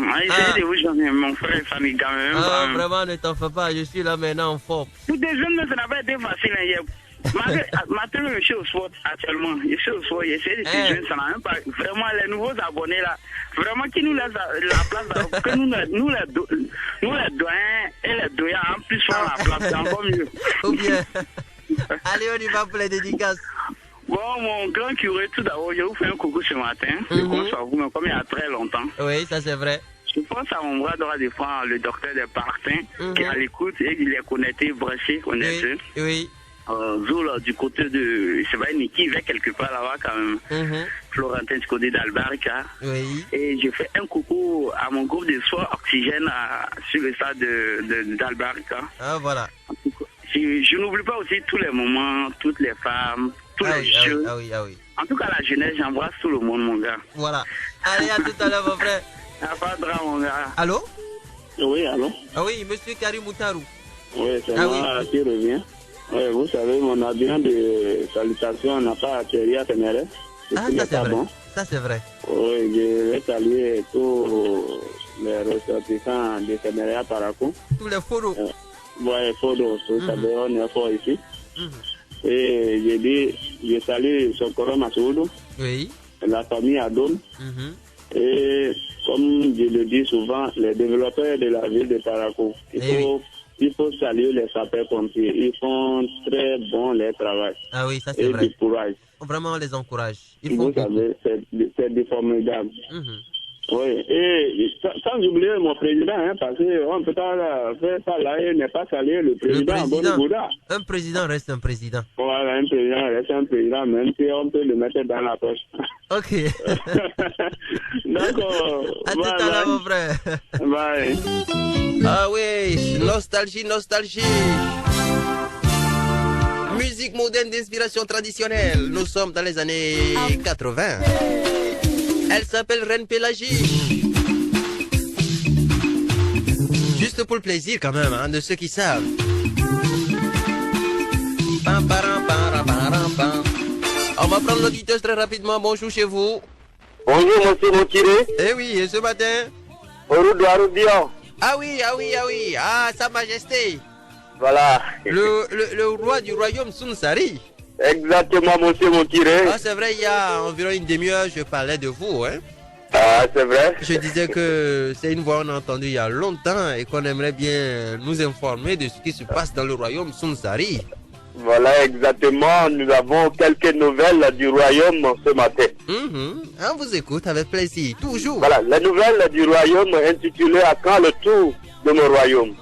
j'ai de vous joindre mon frère famille quand même. Ah, vraiment, ne t'en fais pas, je suis là maintenant en forme. Tous des jeunes, ça n'a pas été facile hier. Maintenant, je suis au sport actuellement. Je suis au sport, j'essaie de ces jeunes, ça n'a même pas. Vraiment, les nouveaux abonnés là, vraiment qui nous laissent la place, que nous les doyens et les doyens en plus font la place, c'est encore mieux. Ou bien, allez, on y va pour les dédicaces. Bon, mon grand curé, tout d'abord, je vous fais un coucou ce matin. Je compte sur vous, mais comme il y a très longtemps. Oui, ça c'est vrai. Je pense à mon bras droit de France, le docteur des Partins, qui est à l'écoute et il est connecté, branché, connecté. Oui. Zola, du côté de, c'est pas Niki, il va quelque part là-bas quand même. Florentin du côté d'Albarca. Oui. Et je fais un coucou à mon groupe de soins oxygène sur le stade d'Albarca. Ah, voilà. Je n'oublie pas aussi tous les moments, toutes les femmes, tous les jeunes. Ah oui. En tout cas, la jeunesse, j'embrasse tout le monde, mon gars. Voilà. Allez, à tout à l'heure, mon frère. Pas de drame, mon gars. Allô? Oui, allô? Ah oui, monsieur Karim Moutarou. Oui, c'est moi qui revient. Oui, vous savez, mon avion de salutation n'a pas atterri à Ténéré. Ah, ça c'est vrai. Bon. Ça c'est vrai. Oui, je vais saluer tous les ressortissants de Ténéré à Parakou. Tous les photos. Oui, photos. Vous savez, on est fort ici. Et j'ai dit, je salue Sokoro Massoudou. Oui. La famille Adoum. Et comme je le dis souvent, les développeurs de la ville de Parakou. Il faut saluer les sapeurs-pompiers. Ils font très bon leur travail. Ah oui, ça c'est vrai. Et du courage. Vraiment, on les encourage. Vous savez, c'est formidable. Oui, et sans oublier mon président, parce qu'on ne peut pas faire ça là et ne pas saluer le président. Un président reste un président. Voilà, un président reste un président, même si on peut le mettre dans la poche. Ok. D'accord. À tout à l'heure, mon frère. Bye. Ah oui, nostalgie. Musique moderne d'inspiration traditionnelle. Nous sommes dans les années 80. Elle s'appelle Reine Pélagie. Juste pour le plaisir quand même, de ceux qui savent. On va prendre l'auditeur très rapidement. Bonjour chez vous. Bonjour monsieur Moukiré. Eh oui, et ce matin Ah oui. Ah, Sa Majesté. Voilà. Le roi du royaume Sunsari. Exactement, monsieur Moukiré. Ah, c'est vrai, il y a environ une demi-heure, je parlais de vous, hein. Ah, c'est vrai. Je disais que c'est une voix qu'on a entendue il y a longtemps et qu'on aimerait bien nous informer de ce qui se passe dans le royaume Sunsari. Voilà, exactement. Nous avons quelques nouvelles du royaume ce matin. On vous écoute avec plaisir, toujours. Voilà, la nouvelle du royaume intitulée « À quand le tour de mon royaume ?»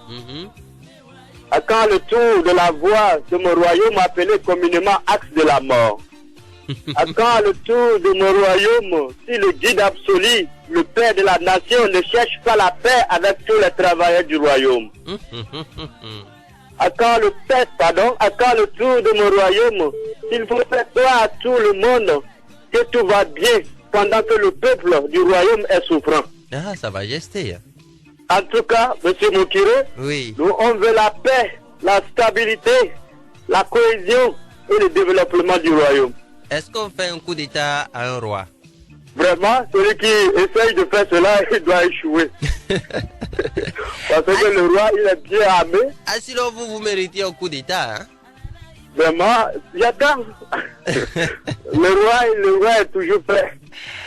À quand le tour de la voie de mon royaume appelé communément axe de la mort? À quand le tour de mon royaume si le guide absolu, le père de la nation, ne cherche pas la paix avec tous les travailleurs du royaume? À quand à quand le tour de mon royaume s'il faut faire croire à tout le monde que tout va bien pendant que le peuple du royaume est souffrant? Ah, Sa Majesté. En tout cas, monsieur Moukiré, nous on veut la paix, la stabilité, la cohésion et le développement du royaume. Est-ce qu'on fait un coup d'état à un roi? Vraiment, celui qui essaye de faire cela, il doit échouer. Parce que le roi, il est bien armé. Ah, sinon vous méritez un coup d'état, hein? Vraiment, j'attends. le roi est toujours prêt.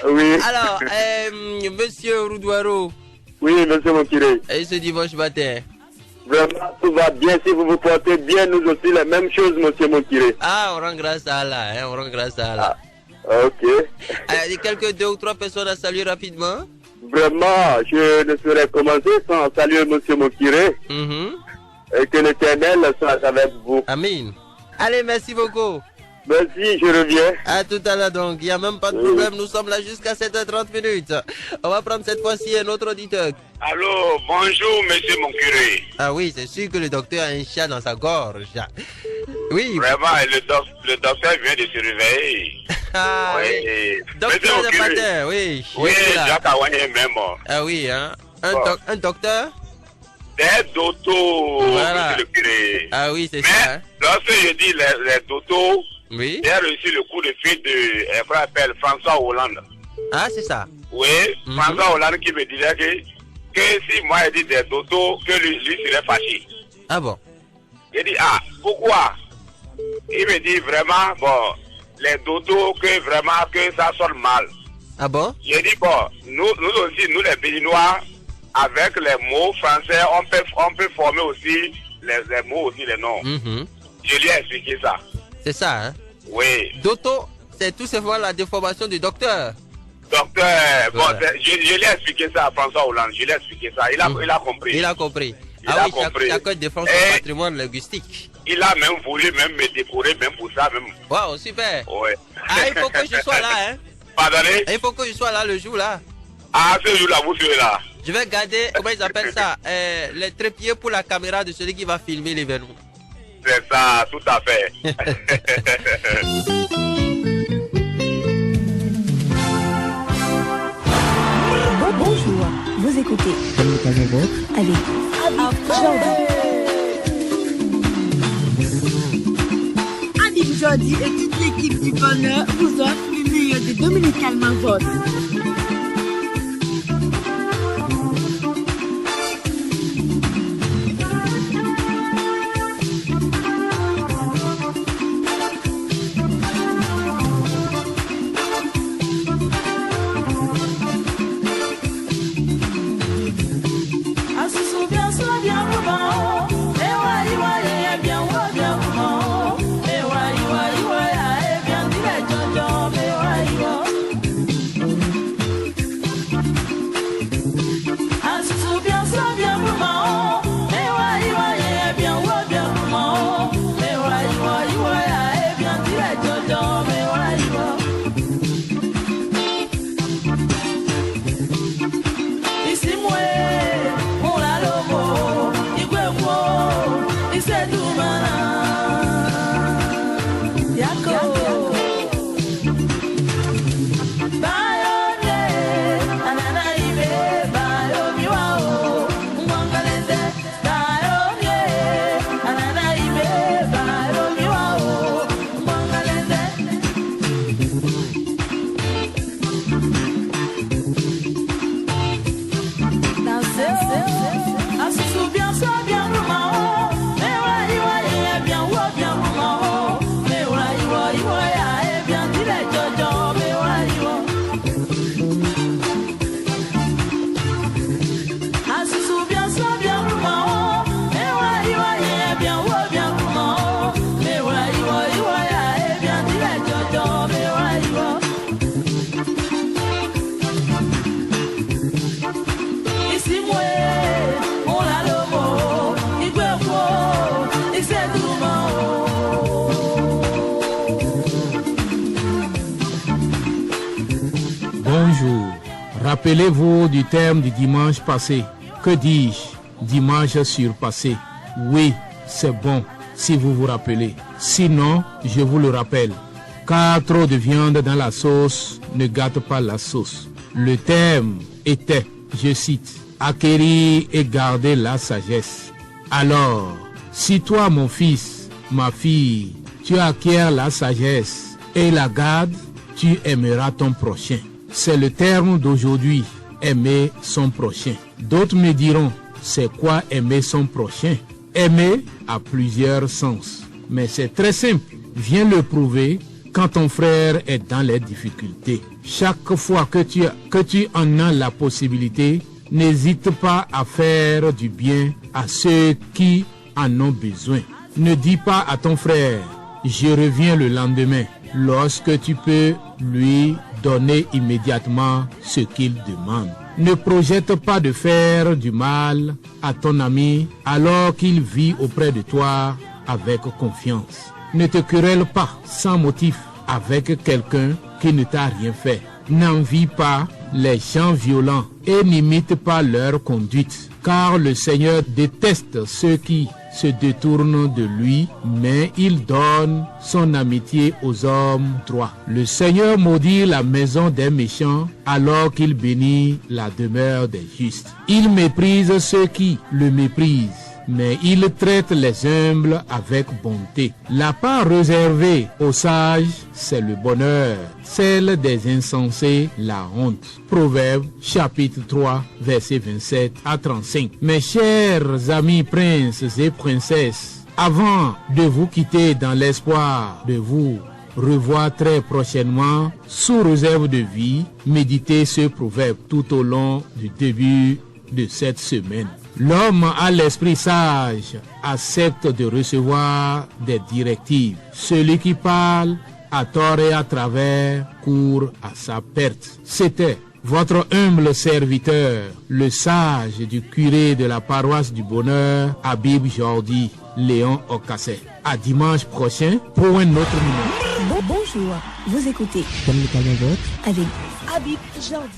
Oui. Alors, monsieur Roudouaro. Oui, monsieur mon curé. Et ce dimanche matin? Vraiment, tout va bien. Si vous vous portez bien, nous aussi, la même chose, monsieur mon curé. Ah, on rend grâce à Allah, hein, on rend grâce à Allah. Ah, ok. Il y a quelques 2 ou 3 personnes à saluer rapidement. Vraiment, je ne saurais commencer sans saluer monsieur mon curé. Et que l'Éternel soit avec vous. Amen. Allez, merci beaucoup. Merci, je reviens. À tout à l'heure donc, il n'y a même pas de problème, nous sommes là jusqu'à 7h30. On va prendre cette fois-ci un autre auditeur. Allô, bonjour monsieur mon curé. Ah oui, c'est sûr que le docteur a un chat dans sa gorge. Oui. Vraiment, le docteur vient de se réveiller. Ah oui. Docteur de matin, oui. Oui, Jacques Aouane même. Ah oui, hein. Un docteur? Des dotos, voilà. monsieur le curé. Ah oui, c'est ça. Hein? Lorsque je dis les dotos, oui. j'ai reçu le coup de fil de qu'on appelle François Hollande. Ah, c'est ça. Oui, François Hollande qui me disait que si moi je dis des dotos, que lui serait fâché. Ah bon? J'ai dit, ah, pourquoi? Il me dit vraiment, bon, les dotos, que vraiment, que ça sonne mal. Ah bon? J'ai dit, bon, nous aussi, nous les Béninois, avec les mots français, on peut former aussi les mots, aussi les noms. Je lui ai expliqué ça. C'est ça, hein? Oui. Doto, c'est tout simplement la déformation du docteur. Docteur, bon, je lui ai expliqué ça à François Hollande, je lui ai expliqué ça. Il a compris. Il a compris. Il a compris. Chacun défend son patrimoine linguistique. Il a même voulu même me décorer, même pour ça. Même. Waouh, super. Ouais. Ah, il faut que je sois là, hein? Pardonnez? Il faut que je sois là le jour-là. Ah, ce jour-là, vous serez là. Je vais garder, comment ils appellent ça, les trépieds pour la caméra de celui qui va filmer l'événement. C'est ça, tout à fait. Bonjour, vous écoutez avec Habib Jordi et toute l'équipe du bonheur vous offrent le meilleur de Dominicalement Vôtre. Rappelez-vous du terme du dimanche passé. Que dis-je? Dimanche surpassé. Oui, c'est bon, si vous vous rappelez. Sinon, je vous le rappelle. Car trop de viande dans la sauce ne gâte pas la sauce. Le terme était, je cite, acquérir et garder la sagesse. Alors, si toi, mon fils, ma fille, tu acquiers la sagesse et la gardes, tu aimeras ton prochain. C'est le terme d'aujourd'hui, aimer son prochain. D'autres me diront, c'est quoi aimer son prochain? Aimer a plusieurs sens. Mais c'est très simple. Viens le prouver quand ton frère est dans les difficultés. Chaque fois que tu en as la possibilité, n'hésite pas à faire du bien à ceux qui en ont besoin. Ne dis pas à ton frère, je reviens le lendemain, lorsque tu peux lui donner immédiatement ce qu'il demande. Ne projette pas de faire du mal à ton ami alors qu'il vit auprès de toi avec confiance. Ne te querelle pas sans motif avec quelqu'un qui ne t'a rien fait. N'envie pas les gens violents et n'imite pas leur conduite, car le Seigneur déteste ceux qui se détournent de lui, mais il donne son amitié aux hommes droits. Le Seigneur maudit la maison des méchants alors qu'il bénit la demeure des justes. Il méprise ceux qui le méprisent, mais il traite les humbles avec bonté. La part réservée aux sages, c'est le bonheur. Celle des insensés, la honte. Proverbe, chapitre 3, versets 27 à 35. Mes chers amis princes et princesses, avant de vous quitter dans l'espoir de vous revoir très prochainement, sous réserve de vie, méditez ce proverbe tout au long du début de cette semaine. L'homme à l'esprit sage accepte de recevoir des directives. Celui qui parle à tort et à travers court à sa perte. C'était votre humble serviteur, le sage du curé de la paroisse du Bonheur, Habib Jordi, Léon Ocasset. À dimanche prochain pour un autre numéro. Bonjour, vous écoutez avec Habib Jordi.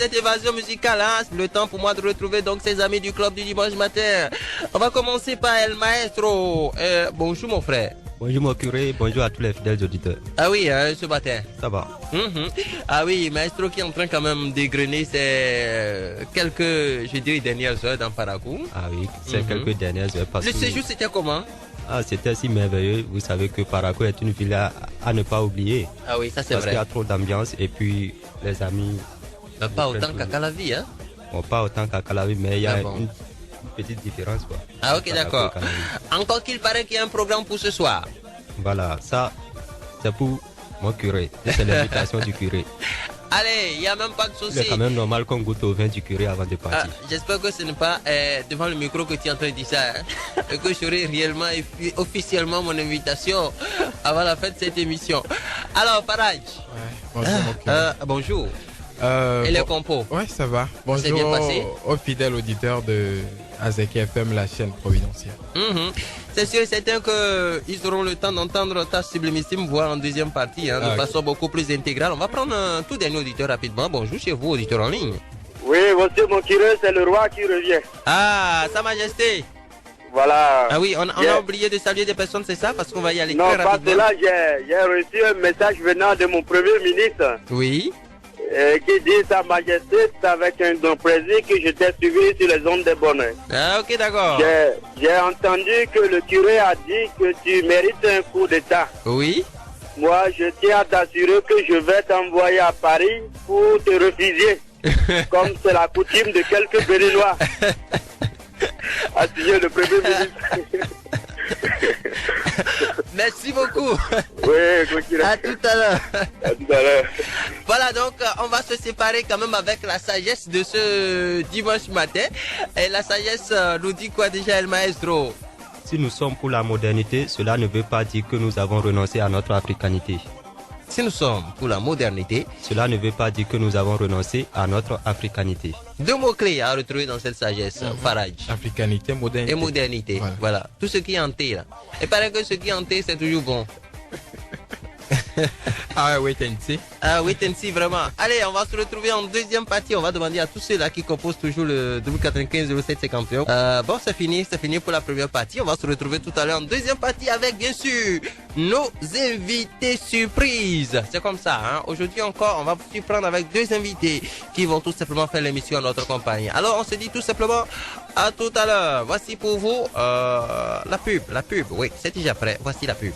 cette évasion musicale, hein, c'est le temps pour moi de retrouver donc ses amis du club du dimanche matin. On va commencer par El Maestro. Bonjour mon frère. Bonjour mon curé, bonjour à tous les fidèles auditeurs. Ah oui, ce matin. Ça va. Ah oui, Maestro qui est en train quand même d'égrener ces quelques, je dirais, dernières heures dans Parakou. Ah oui, c'est quelques dernières heures. Le séjour, c'était comment? Ah, c'était si merveilleux. Vous savez que Parakou est une ville à ne pas oublier. Ah oui, ça c'est vrai. Parce qu'il y a trop d'ambiance et puis les amis... Pas autant qu'à Calavi, hein? Bon, pas autant qu'à Calavi, mais il y a une petite différence, quoi. Ah ok, d'accord. Encore qu'il paraît qu'il y a un programme pour ce soir. Voilà, ça, c'est pour mon curé. C'est l'invitation du curé. Allez, il n'y a même pas de souci. C'est quand même normal qu'on goûte au vin du curé avant de partir. J'espère que ce n'est pas devant le micro que tu es en train de dire ça. Hein, et que j'aurai réellement et officiellement mon invitation avant la fin de cette émission. Alors, Faraj. Bonjour. Et les compos? Ouais, ça va. Bonjour bien passé aux fidèles auditeurs de Azeki FM, la chaîne providentielle. C'est sûr et certain qu'ils auront le temps d'entendre ta sublimissime voix en deuxième partie, hein, de façon beaucoup plus intégrale. On va prendre un tout dernier auditeur rapidement. Bonjour chez vous, auditeur en ligne. Oui, monsieur mon curé, c'est le roi qui revient. Ah, Sa Majesté. Voilà. Ah oui, on a oublié de saluer des personnes, c'est ça? Parce qu'on va y aller très rapidement. Non, parce que là, j'ai reçu un message venant de mon premier ministre. Oui. Qui dit Sa Majesté, c'est avec un grand plaisir que je t'ai suivi sur les ondes de bonheur. Ah, ok, d'accord. J'ai entendu que le curé a dit que tu mérites un coup d'état. Oui. Moi, je tiens à t'assurer que je vais t'envoyer à Paris pour te refuser, comme c'est la coutume de quelques Béninois. A signé le premier ministre. Merci beaucoup. Oui, à tout à l'heure. À tout à l'heure. Voilà, donc on va se séparer quand même avec la sagesse de ce dimanche matin. Et la sagesse nous dit quoi déjà, El Maestro? Si nous sommes pour la modernité, cela ne veut pas dire que nous avons renoncé à notre africanité. Si nous sommes pour la modernité, cela ne veut pas dire que nous avons renoncé à notre africanité. Deux mots-clés à retrouver dans cette sagesse, Faraj. Africanité, modernité. Et modernité, voilà. Tout ce qui est hanté, là. Et paraît que ce qui est hanté, c'est toujours bon. Ah, wait and see. Ah, wait and see, vraiment. Allez, on va se retrouver en deuxième partie. On va demander à tous ceux-là qui composent toujours le 95 07 51. Bon, c'est fini pour la première partie. On va se retrouver tout à l'heure en deuxième partie avec, bien sûr, nos invités surprises. C'est comme ça, hein. Aujourd'hui encore, on va vous surprendre avec deux invités qui vont tout simplement faire l'émission à notre compagnie. Alors, on se dit tout simplement à tout à l'heure. Voici pour vous la pub. Oui, c'est déjà prêt. Voici la pub.